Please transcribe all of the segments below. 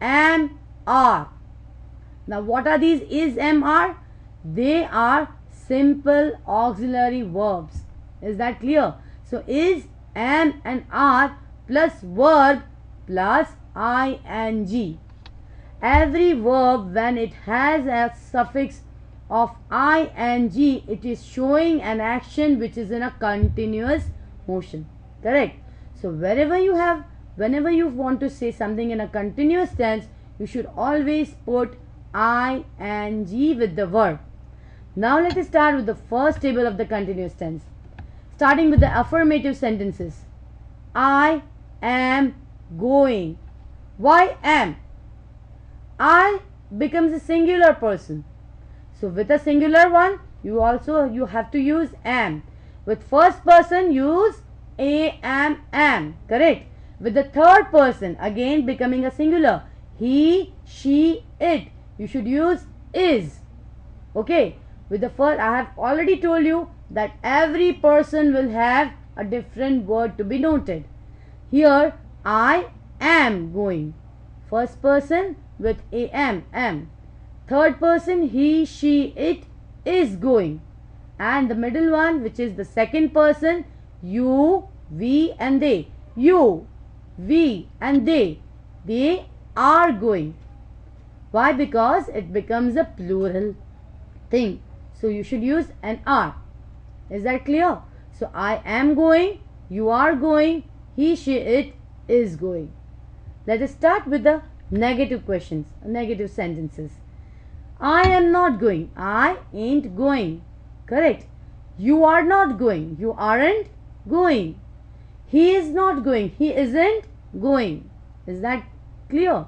am, are. Now what are these is, am, are? They are simple auxiliary verbs. Is that clear? So is, am and are plus verb plus ing. Every verb, when it has a suffix of ing, it is showing an action which is in a continuous motion. Correct? So whenever you want to say something in a continuous tense, you should always put ing with the verb. Now let us start with the first table of the continuous tense. Starting with the affirmative sentences. I am going. Why am? I becomes a singular person. So with a singular one, you have to use am. With first person, use am. Correct? With the third person, again becoming a singular, he, she, it, you should use is. Okay? With the first, I have already told you that every person will have a different word to be noted. Here, I am going. First person with am. Third person, he, she, it is going. And the middle one, which is the second person, you, we and they. You, we and they are going. Why? Because it becomes a plural thing. So you should use an are. Is that clear? So I am going, you are going, he, she, it is going. Let us start with the negative questions, negative sentences. I am not going. I ain't going. Correct. You are not going. You aren't going. He is not going. He isn't going. Is that clear?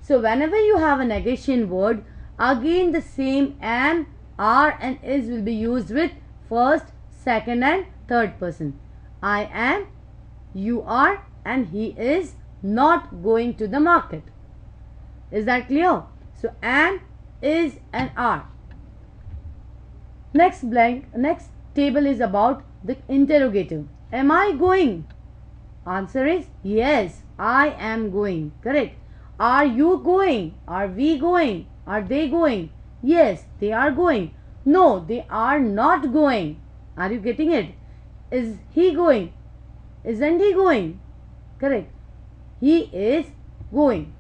So whenever you have a negation word, again the same am, are and is will be used with first, second and third person. I am, you are and he is not going to the market. Is that clear? So am, is and are. Next table is about the interrogative. Am I going? Answer is yes, I am going. Correct. Are you going? Are we going? Are they going? Yes, they are going. No, they are not going. Are you getting it? Is he going? Isn't he going? Correct. He is going.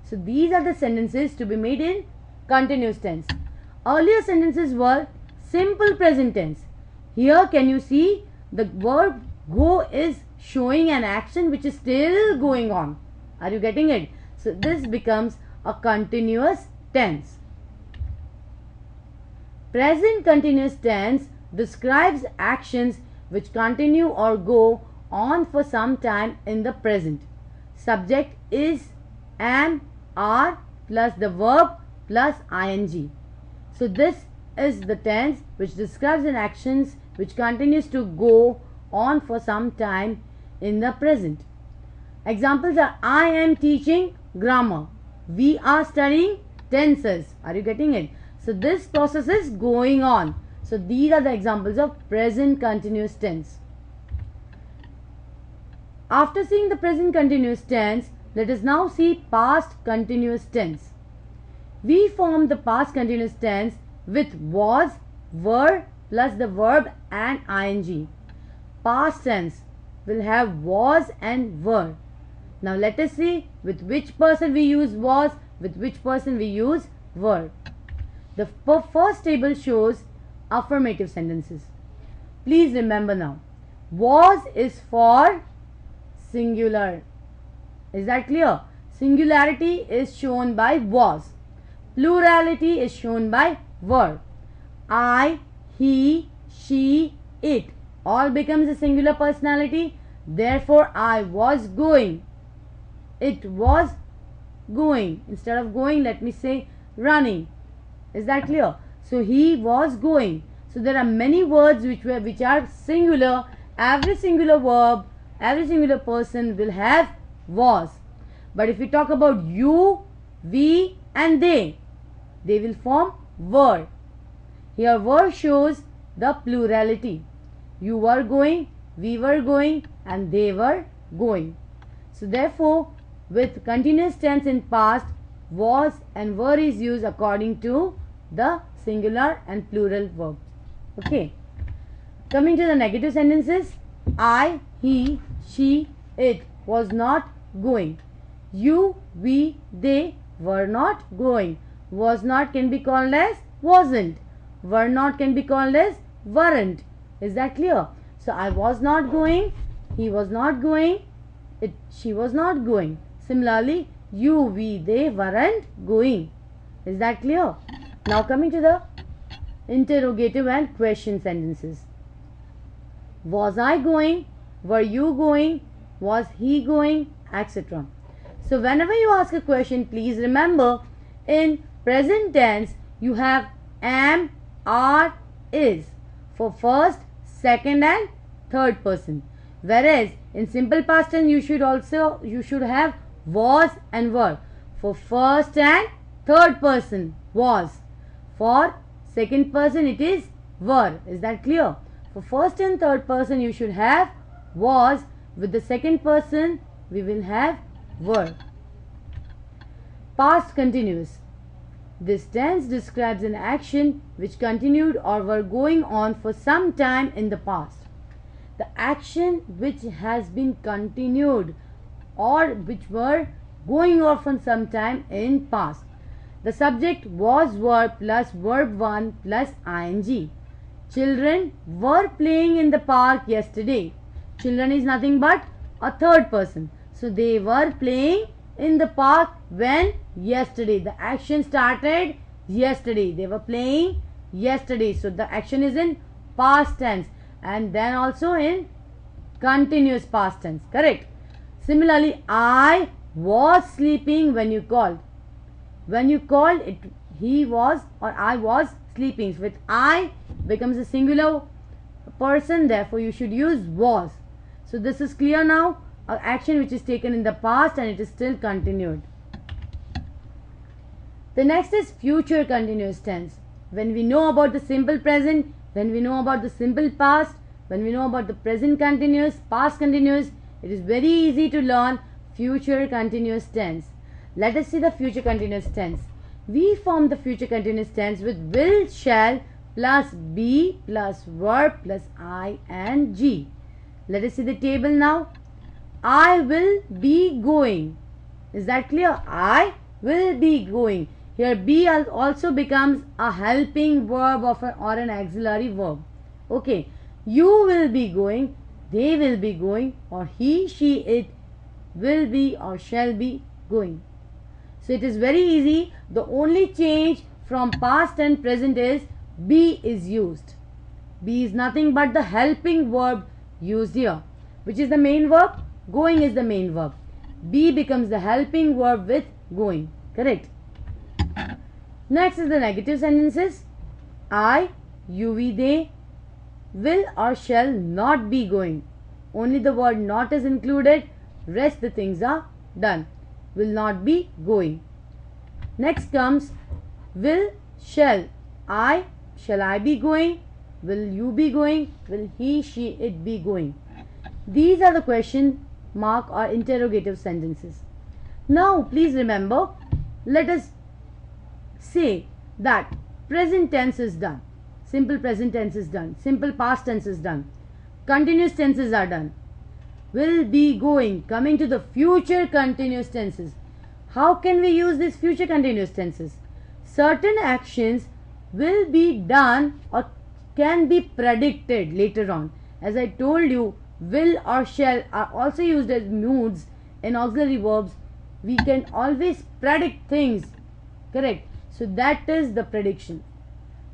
So these are the sentences to be made in continuous tense. Earlier sentences were simple present tense. Here can you see the verb go is showing an action which is still going on. Are you getting it? So this becomes a continuous tense. Present continuous tense describes actions which continue or go on for some time in the present. Subject is, am, are plus the verb plus ing. So this is the tense which describes an actions which continues to go on for some time in the present. Examples are I am teaching grammar. We are studying tenses. Are you getting it? So this process is going on. So these are the examples of present continuous tense. After seeing the present continuous tense, let us now see past continuous tense. We form the past continuous tense with was, were plus the verb and ing. Past tense will have was and were. Now let us see with which person we use was, with which person we use were. The first table shows affirmative sentences. Please remember now, was is for singular. Is that clear? Singularity is shown by was. Plurality is shown by were. I, he, she, it all becomes a singular personality. Therefore, I was going. It was going. Instead of going, let me say running. Is that clear? So he was going. So there are many words which are singular. Every singular verb, every singular person will have was. But if we talk about you, we and they will form were. Here were shows the plurality. You were going, we were going and they were going. So therefore with continuous tense in past, was and were is used according to the singular and plural verbs. Okay. Coming to the negative sentences, I, he, she, it was not going. You, we, they were not going. Was not can be called as wasn't. Were not can be called as weren't. Is that clear? So I was not going, he was not going, she was not going. Similarly, you, we, they weren't going. Is that clear? Now coming to the interrogative and question sentences. Was I going? Were you going? Was he going? Etc. So whenever you ask a question, please remember in present tense you have am, are, is for first, second and third person. Whereas in simple past tense you should have was and were for first and third person was. For second person it is were. Is that clear? For first and third person you should have was. With the second person we will have were. Past continuous. This tense describes an action which continued or were going on for some time in the past. The action which has been continued or which were going on for some time in past. The subject was were plus verb 1 plus ing. Children were playing in the park yesterday. Children is nothing but a third person. So they were playing in the park when? Yesterday. The action started yesterday. They were playing yesterday. So the action is in past tense and then also in continuous past tense. Correct. Similarly, I was sleeping when you called. When you called it, he was or I was sleeping. With I becomes a singular person, therefore you should use was. So this is clear now. An action which is taken in the past and it is still continued. The next is future continuous tense. When we know about the simple present, when we know about the simple past, when we know about the present continuous, past continuous, it is very easy to learn future continuous tense. Let us see the future continuous tense. We form the future continuous tense with will, shall plus be plus verb plus ing. Let us see the table now. I will be going. Is that clear? I will be going. Here be also becomes a helping verb or an auxiliary verb. Okay. You will be going. They will be going. Or he, she, it will be or shall be going. So it is very easy. The only change from past and present is be is used. Be is nothing but the helping verb used here. Which is the main verb? Going is the main verb. Be becomes the helping verb with going. Correct. Next is the negative sentences. I, you, we, they will or shall not be going. Only the word not is included. Rest the things are done. Will not be going. Next comes will, shall. Shall I be going? Will you be going? Will he, she, it be going? These are the question mark or interrogative sentences. Now please remember, let us say that present tense is done. Simple present tense is done. Simple past tense is done. Continuous tenses are done. Will be going. Coming to the future continuous tenses. How can we use these future continuous tenses? Certain actions will be done or can be predicted later on. As I told you, will or shall are also used as moods in auxiliary verbs. We can always predict things. Correct. So that is the prediction.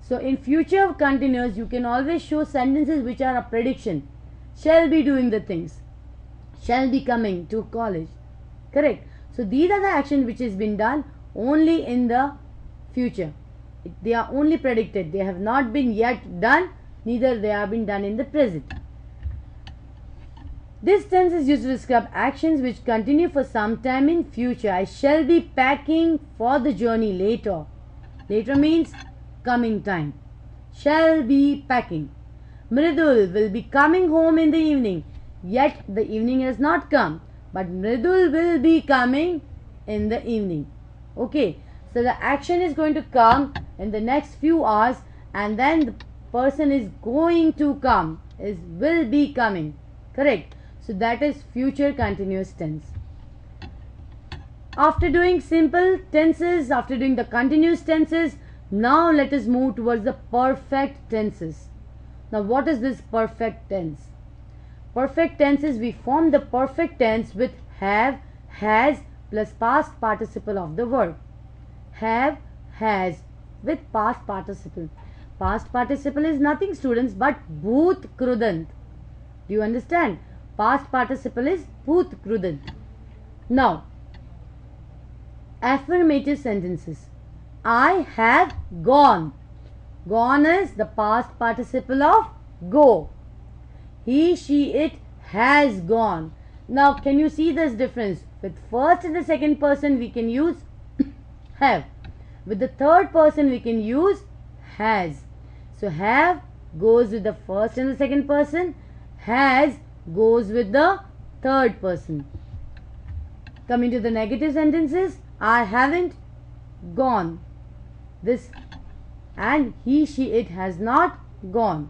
So in future continuous you can always show sentences which are a prediction. Shall be doing the things. Shall be coming to college. Correct. So these are the actions which has been done only in the future. They are only predicted. They have not been yet done. Neither they have been done in the present. This tense is used to describe actions which continue for some time in future. I shall be packing for the journey later. Later means coming time. Shall be packing. Mridul will be coming home in the evening. Yet the evening has not come. but Mridul will be coming in the evening. Okay, so the action is going to come in the next few hours, and then the person is going to come, is will be coming. Correct. So that is future continuous tense. After doing simple tenses, after doing the continuous tenses, now let us move towards the perfect tenses. Now what is this perfect tense? Perfect tenses, we form the perfect tense with have, has plus past participle of the verb. Have, has with past participle. Past participle is nothing, students, but bhut krudant. Do you understand? Past participle is bhut krudant. Now, affirmative sentences. I have gone. Gone is the past participle of go. He, she, it has gone. Now, can you see this difference? With first and the second person, we can use have. With the third person, we can use has. So, have goes with the first and the second person. Has goes with the third person. Coming to the negative sentences, I haven't gone. This and he, she, it has not gone.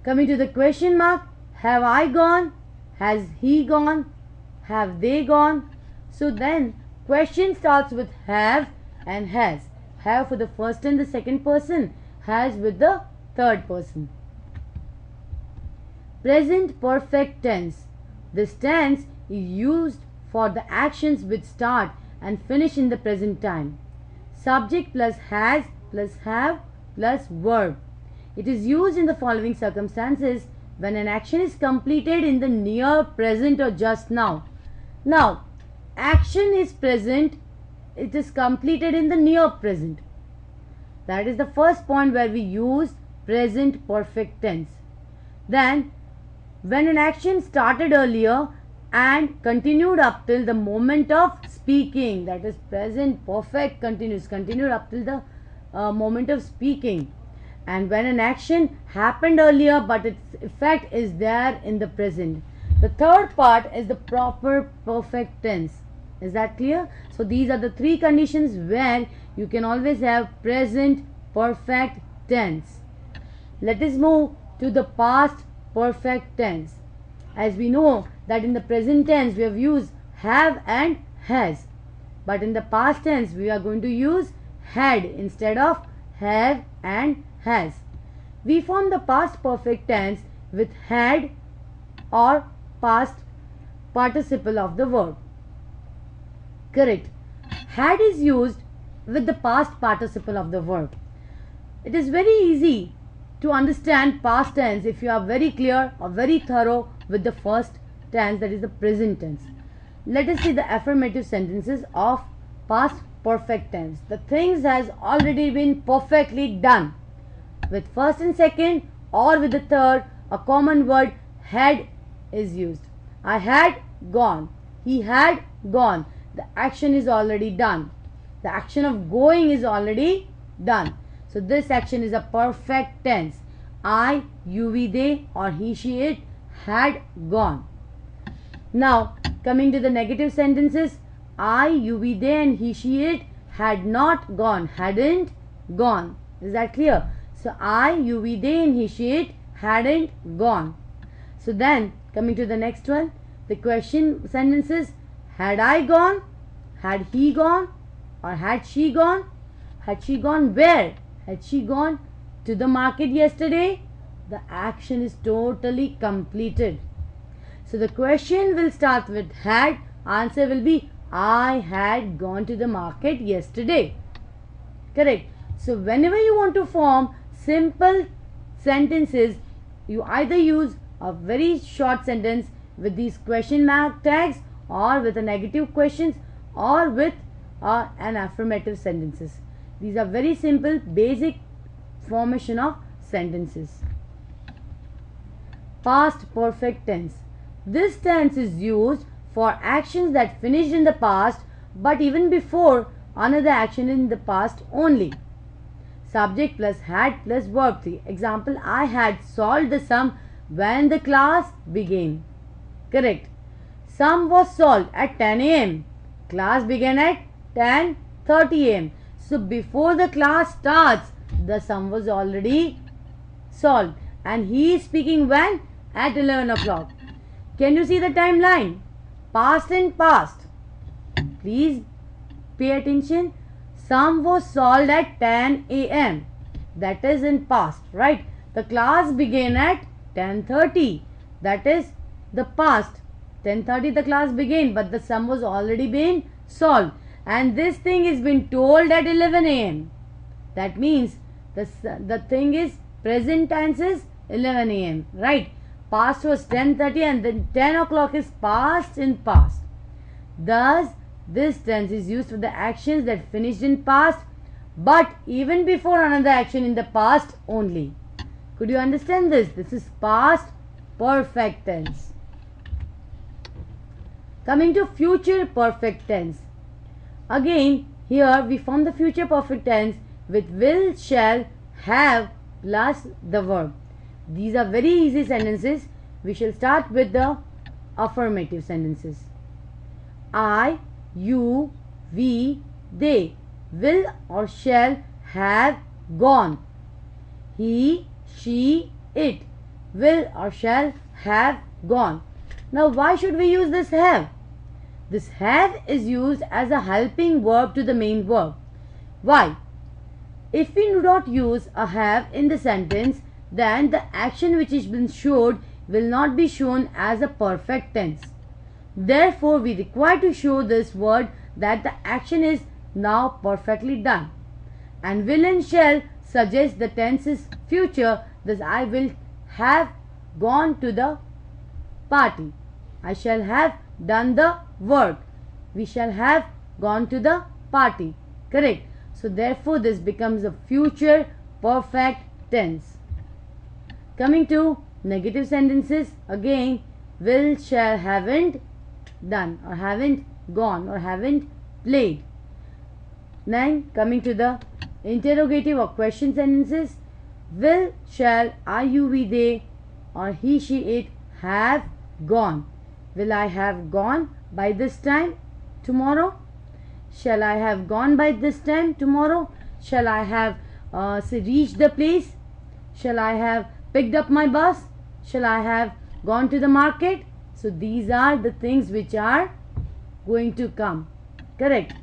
Coming to the question mark, have I gone? Has he gone? Have they gone? So then question starts with have and has. Have for the first and the second person, has with the third person. Present perfect tense. This tense is used for the actions which start and finish in the present time. Subject plus has plus have plus verb. It is used in the following circumstances: when an action is completed in the near present or just now. Now, action is present, it is completed in the near present. That is the first point where we use present perfect tense. Then, when an action started earlier and continued up till the moment of speaking, that is present perfect continuous, continued up till the moment of speaking. And when an action happened earlier but its effect is there in the present. The third part is the proper perfect tense. Is that clear? So these are the three conditions where you can always have present perfect tense. Let us move to the past perfect tense. As we know that in the present tense we have used have and has, but in the past tense we are going to use had instead of have and has. We form the past perfect tense with had or past participle of the verb. Correct. Had is used with the past participle of the verb. It is very easy to understand past tense if you are very clear or very thorough with the first tense, that is the present tense. Let us see the affirmative sentences of past perfect tense. The things has already been perfectly done. With first and second or with the third, a common word had is used. I had gone. He had gone. The action is already done. The action of going is already done. So this action is a perfect tense. I, you, we, they, or he, she, it had gone. Now coming to the negative sentences, I, you, we, they, and he, she, it had not gone, hadn't gone. Is that clear? So I, you, we, they, and he, she, it hadn't gone. So then coming to the next one, the question sentences: had I gone? Had he gone? Or had she gone? Had she gone where? Had she gone to the market yesterday? The action is totally completed. So the question will start with had, answer will be I had gone to the market yesterday. Correct. So whenever you want to form simple sentences, you either use a very short sentence with these question mark tags, or with a negative questions, or with an affirmative sentences. These are very simple basic formation of sentences. Past perfect tense. This tense is used for actions that finished in the past but even before another action in the past only. Subject plus had plus verb 3. Example: I had solved the sum when the class began. Correct. sum was solved at 10 a.m. Class began at 10:30 a.m. So before the class starts, the sum was already solved. And he is speaking when? At 11 o'clock. Can you see the timeline? Past and past. Please pay attention. Sum was solved at 10 a.m. That is in past, right? The class began at 10:30. That is the past. 10:30 the class began, but the sum was already been solved. And this thing is been told at 11 a.m. That means the thing is present tense is 11 a.m. Right? Past was 10:30 and then 10 o'clock is past in past. Thus, this tense is used for the actions that finished in past but even before another action in the past only. Could you understand this? This is past perfect tense. Coming to future perfect tense. Again, here we form the future perfect tense with will, shall, have plus the verb. These are very easy sentences. We shall start with the affirmative sentences. I, you, we, they will or shall have gone. He, she, it will or shall have gone. Now why should we use this have? This have is used as a helping verb to the main verb. Why? If we do not use a have in the sentence, then the action which is been showed will not be shown as a perfect tense. Therefore, we require to show this word that the action is now perfectly done. And will and shall suggest the tense is future. Thus, I will have gone to the party. I shall have done the work. We shall have gone to the party. Correct. So, therefore, this becomes a future perfect tense. Coming to negative sentences, again, will, shall, haven't done or haven't gone or haven't played. Then coming to the interrogative or question sentences, will, shall, are you, we, they or he, she, it have gone. Will I have gone by this time tomorrow? Shall I have gone by this time tomorrow? Shall I have reached the place? Shall I have picked up my bus? Shall I have gone to the market? So these are the things which are going to come. Correct.